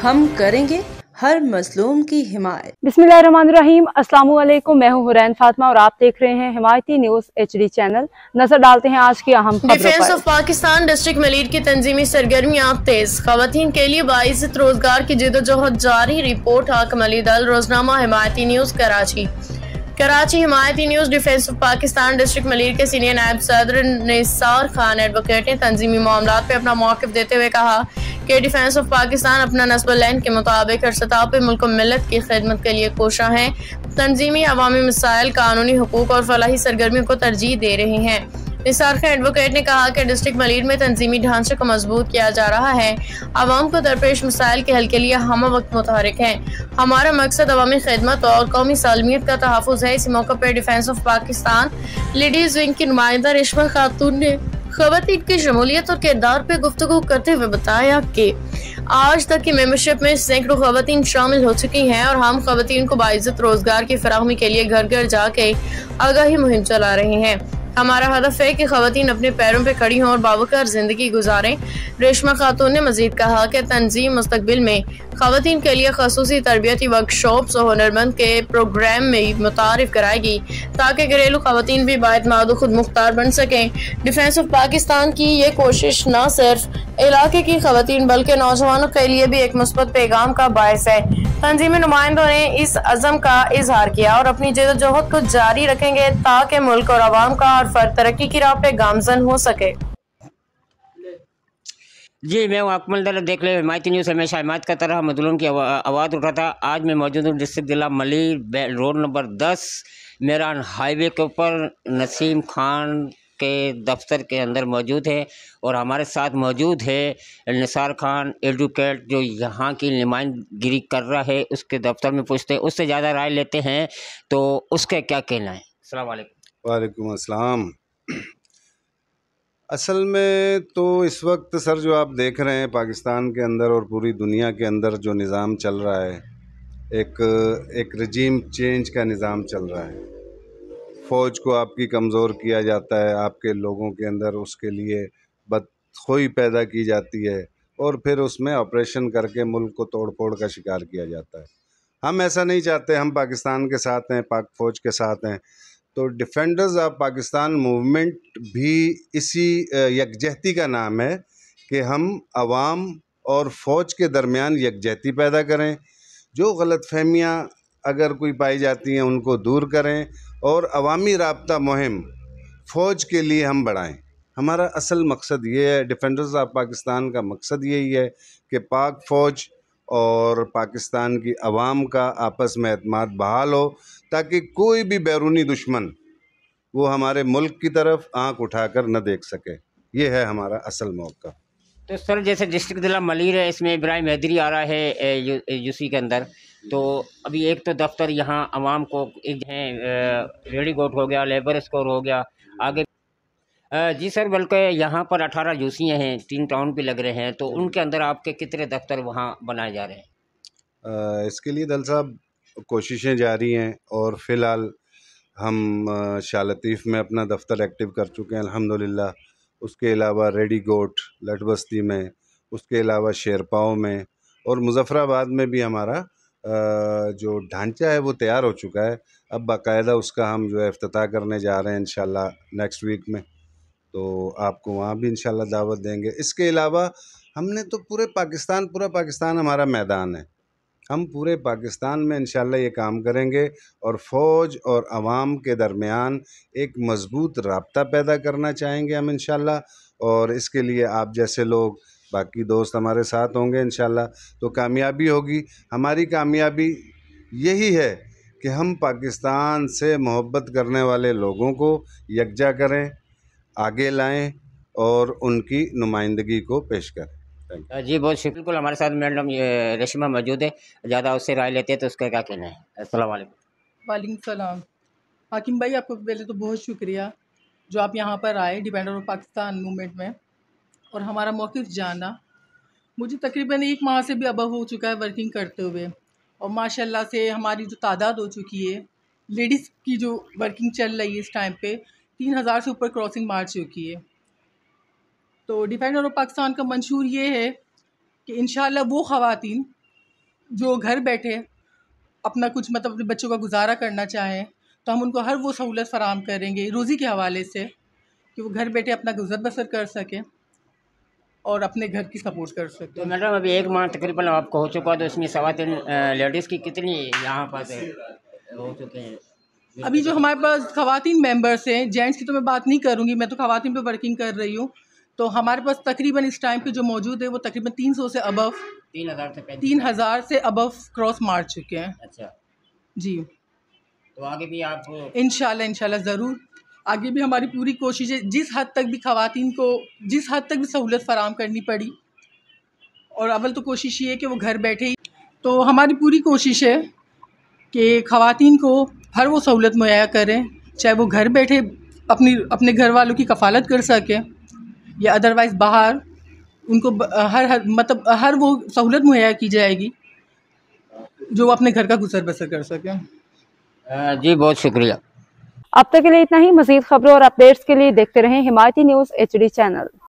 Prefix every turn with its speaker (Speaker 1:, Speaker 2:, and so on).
Speaker 1: हम करेंगे हर मजलूम की हिमायत।
Speaker 2: बिस्मिल्लाहिर्रहमानिर्रहीम। अस्सलाम वालेकुम। मैं हूं हुरैन फातिमा और आप देख रहे हैं हिमायती न्यूज HD चैनल। नजर डालते हैं आज की अहम खबरों पर।
Speaker 3: Defence of Pakistan district Malir की तंजीमी सरगर्मियां तेज, खवातीन के लिए बाइज़्ज़त रोजगार की जिदोजहद जारी। रिपोर्ट हाकिम अली दल, रोजनामा Himayati news Karachi. Himayati news defence of Pakistan district Malir के सीनियर नायब सदर निसार खान एडवोकेट ने तंजीमी मामलात पे अपना मौक़िफ़ देते हुए कहा कि डिफेंस ऑफ पाकिस्तान अपना नस्ब लैंड के मुताबिक हर सतह पर मुल्क मिल्लत की खिदमत के लिए कोशा है। तंजीमी अवामी मसाइल, कानूनी हुकूक और फलाही सरगर्मियों को तरजीह दे रही हैं। निसार खान एडवोकेट ने कहा कि डिस्ट्रिक्ट मलीर में तंजीमी ढांचे को मजबूत किया जा रहा है। आवाम को दरपेश मसाइल के हल के लिए हम वक्त मुतहरिक हैं। हमारा मकसद अवामी खिदमत और कौमी सालमियत का तहफ़्फ़ुज़ है। इस मौके पर defence of Pakistan ladies wing की नुमाइंदा रेशमा खातून ने खवातीन की शमूलियत और किरदार पर गुफ्तगू करते हुए बताया कि आज तक की मेंबरशिप में सैकड़ों खवातीन शामिल हो चुकी हैं और हम खवातीन को बाइज़्ज़त रोजगार की फराहमी के लिए घर घर जाके आगाही मुहिम चला रहे हैं। हमारा हदफ है कि खवातीन अपने पैरों पर खड़ी हों और बावकार जिंदगी गुजारें। रेशमा खातून ने मजीद कहा कि तंजीम मुस्तकबिल में खवातीन के लिए खसूसी तरबियती वर्कशॉप्स और हुनरमंद के प्रोग्राम में मुतारिफ कराएगी ताकि घरेलू खवातीन भी बाएतमाद खुद मुख्तार बन सकें। डिफेंस ऑफ पाकिस्तान की ये कोशिश न सिर्फ इलाके की खवातीन बल्कि नौजवानों के लिए भी एक मुस्बत पैगाम का बायस है। तंजीमी नुमाइंदों ने इस अज़म का इजहार किया और अपनी जद्दोजहद को जारी रखेंगे ताकि मुल्क और आवाम का हर फर्द तरक्की की राह पे गामजन हो सके।
Speaker 4: जी, मैं हूँ अकमल दल, देख ले हिमायती न्यूज़। हमेशा हिमायत का तरह मजलूम की आवाज़ उठाता। आज मैं मौजूद हूँ डिस्ट्रिक्ट जिला Malir, road number 10 Mehran highway के ऊपर नसीम खान के दफ्तर के अंदर मौजूद है और हमारे साथ मौजूद है निसार खान एडवोकेट जो यहाँ की नुमाइंदगिरी कर रहा है। उसके दफ्तर में पूछते हैं, उससे ज़्यादा राय लेते हैं तो उसका क्या कहना है। अस्सलाम वालेकुम।
Speaker 5: वालेकुम अस्सलाम। असल में तो इस वक्त सर जो आप देख रहे हैं पाकिस्तान के अंदर और पूरी दुनिया के अंदर जो निज़ाम चल रहा है, एक रजीम चेंज का निज़ाम चल रहा है। फ़ौज को आपकी कमज़ोर किया जाता है, आपके लोगों के अंदर उसके लिए बदखोई पैदा की जाती है और फिर उसमें ऑपरेशन करके मुल्क को तोड़ फोड़ का शिकार किया जाता है। हम ऐसा नहीं चाहते। हम पाकिस्तान के साथ हैं, पाक फ़ौज के साथ हैं। तो डिफेंडर्स ऑफ पाकिस्तान मूवमेंट भी इसी यकजहती का नाम है कि हम आवाम और फ़ौज के दरमियान यकजहती पैदा करें। जो गलतफहमियाँ अगर कोई पाई जाती हैं उनको दूर करें और अवामी राब्ता मुहिम फ़ौज के लिए हम बढ़ाएं। हमारा असल मकसद ये है, डिफेंडर्स ऑफ पाकिस्तान का मकसद यही है कि पाक फ़ौज और पाकिस्तान की आवाम का आपस में एतमाद बहाल हो ताकि कोई भी बैरूनी दुश्मन वो हमारे मुल्क की तरफ आंख उठाकर न देख सके। ये है हमारा असल मौका।
Speaker 4: तो सर जैसे डिस्ट्रिक्ट जिला मलीर है, इसमें इब्राहिम हैदरी आ रहा है यूसी के अंदर, तो अभी एक तो दफ्तर यहाँ आवाम को एक है रेडी गोट हो गया, लेबर स्कोर हो गया आगे। जी सर, बल्कि यहाँ पर 18 यूसियाँ हैं, 3 टाउन भी लग रहे हैं, तो उनके अंदर आपके कितने दफ्तर वहाँ बनाए जा रहे हैं?
Speaker 5: इसके लिए दल साहब कोशिशें जारी हैं और फ़िलहाल हम शाह लतीफ़ में अपना दफ्तर एक्टिव कर चुके हैं अल्हम्दुलिल्लाह। उसके अलावा रेडी गोट लट बस्ती में, उसके अलावा शेरपाओ में और मुज़फ़्फ़राबाद में भी हमारा जो ढांचा है वो तैयार हो चुका है। अब बाकायदा उसका हम जो है इफ्तिताह करने जा रहे हैं इंशाल्लाह नेक्स्ट वीक में, तो आपको वहाँ भी इंशाल्लाह दावत देंगे। इसके अलावा हमने तो पूरा पाकिस्तान हमारा मैदान है। हम पूरे पाकिस्तान में इंशाल्लाह ये काम करेंगे और फ़ौज और आवाम के दरमियान एक मज़बूत राब्ता पैदा करना चाहेंगे हम इंशाल्लाह। और इसके लिए आप जैसे लोग, बाकी दोस्त हमारे साथ होंगे इंशाल्लाह, तो कामयाबी होगी। हमारी कामयाबी यही है कि हम पाकिस्तान से मोहब्बत करने वाले लोगों को यकजा करें, आगे लाएं और उनकी नुमाइंदगी को पेश करें।
Speaker 4: जी बहुत शुक्रिया। बिल्कुल हमारे साथ मैडम रेशमा मौजूद है, ज़्यादा उससे राय लेते हैं तो उसका क्या कहना है। अस्सलाम वालेकुम।
Speaker 6: वालेकुम सलाम। हाकिम भाई, आपको पहले तो बहुत शुक्रिया जो आप यहाँ पर आए डिफेंडर ऑफ पाकिस्तान मूवमेंट में और हमारा मौक़िफ़ जाना। मुझे तकरीबन 1 माह से भी अबव हो चुका है वर्किंग करते हुए और माशाल्लाह से हमारी जो तादाद हो चुकी है, लेडीज़ की जो वर्किंग चल रही है इस टाइम पे 3000 से ऊपर क्रॉसिंग मार चुकी है। तो डिफेंडर ऑफ पाकिस्तान का मंशूर ये है कि इंशाल्लाह वो ख़वातीन जो घर बैठे अपना कुछ मतलब अपने बच्चों का गुजारा करना चाहें तो हम उनको हर वो सहूलत फ़राहम करेंगे रोज़ी के हवाले से कि वो घर बैठे अपना गुजर बसर कर सकें और अपने घर की सपोर्ट कर सकें।
Speaker 4: तो मैडम अभी 1 माह तकरीबन आपको हो चुका, तो इसमें 3.25 लेडीज़ की कितनी यहाँ पर हो चुके हैं?
Speaker 6: अभी जो हमारे पास ख़वातीन मेंबर्स हैं, जेंट्स की तो मैं बात नहीं करूँगी, मैं तो ख़वातीन पे वर्किंग कर रही हूँ, तो हमारे पास तकरीबन इस टाइम पे जो मौजूद है वो तकरीबन 300 से अबव 3000 से अबव क्रॉस मार चुके हैं।
Speaker 4: अच्छा
Speaker 6: जी,
Speaker 4: तो आगे भी आप
Speaker 6: इंशाल्लाह ज़रूर आगे भी हमारी पूरी कोशिश है, जिस हद तक भी ख़वातीन को जिस हद तक भी सहूलत फ़राहम करनी पड़ी, और अव्वल तो कोशिश ये है कि वो घर बैठे ही, तो हमारी पूरी कोशिश है कि ख़वातीन को हर वो सहूलत मुहैया करें, चाहे वो घर बैठे अपने घर वालों की कफ़ालत कर सकें या अदरवाइज़ बाहर उनको मतलब हर वो सहूलत मुहैया की जाएगी जो वो अपने घर का गुजर बसर कर सकें।
Speaker 4: जी बहुत शुक्रिया।
Speaker 2: अब तक के लिए इतना ही। मज़ीद खबरों और अपडेट्स के लिए देखते रहें हिमायती न्यूज़ HD चैनल।